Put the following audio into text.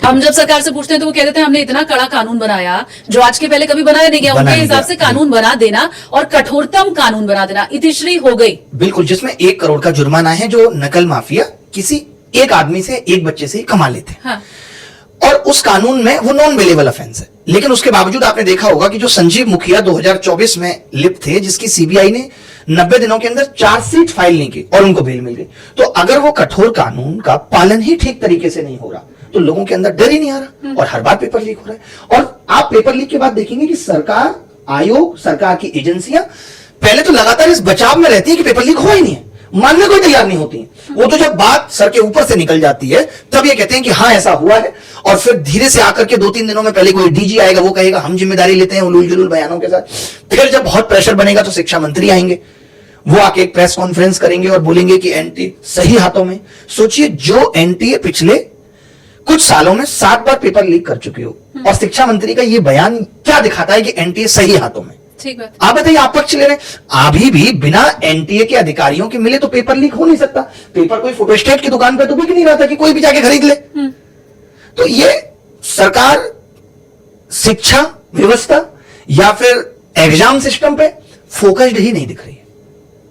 हम जब सरकार से पूछते हैं तो वो कह देते हैं हमने इतना कड़ा कानून बनाया जो आज के पहले कभी बनाया नहीं गया, उनके हिसाब से कानून बना देना और कठोरतम कानून बना देना, इतिश्री हो गई। बिल्कुल, जिसमें 1 करोड़ का जुर्माना है जो नकल माफिया किसी एक आदमी से, एक बच्चे से ही कमा लेते हैं। हाँ। और उस कानून में वो नॉन बेलेबल ऑफेंस है, लेकिन उसके बावजूद आपने देखा होगा कि जो संजीव मुखिया 2024 में लिप्त थे, जिसकी सीबीआई ने 90 दिनों के अंदर चार्जशीट फाइल नहीं की और उनको बेल मिल गई। तो अगर वो कठोर कानून का पालन ही ठीक तरीके से नहीं हो रहा तो लोगों के अंदर डर ही नहीं आ रहा और हर बार पेपर लीक हो रहा है। और आप पेपर लीक के बाद देखेंगे कि सरकार, आयोग, सरकार की एजेंसियां पहले तो लगातार इस बचाव में रहती है कि पेपर लीक हुआ ही नहीं है, मानने को तैयार नहीं होती है। वो तो जब बात सर के ऊपर से निकल जाती है तब ये कहते हैं कि हाँ ऐसा हुआ है, और फिर धीरे से आकर के 2-3 दिनों में पहले कोई डीजी आएगा, वो कहेगा हम जिम्मेदारी लेते हैं उलूल जुलूल बयानों के साथ। फिर जब बहुत प्रेशर बनेगा तो शिक्षा मंत्री आएंगे, वो आके एक प्रेस कॉन्फ्रेंस करेंगे और बोलेंगे कि एनटीए सही हाथों में। सोचिए, जो एनटीए पिछले कुछ सालों में 7 बार पेपर लीक कर चुके हो और शिक्षा मंत्री का ये बयान क्या दिखाता है कि एनटीए सही हाथों में। ठीक बात। आप बताइए, आप पक्ष ले रहे हैं। अभी भी बिना एनटीए के अधिकारियों के मिले तो पेपर लीक हो नहीं सकता। पेपर कोई फोटोस्टेट की दुकान पे तो बिक नहीं रहा था कि कोई भी जाके खरीद ले। तो ये सरकार शिक्षा व्यवस्था या फिर एग्जाम सिस्टम पे फोकस्ड ही नहीं दिख रही है।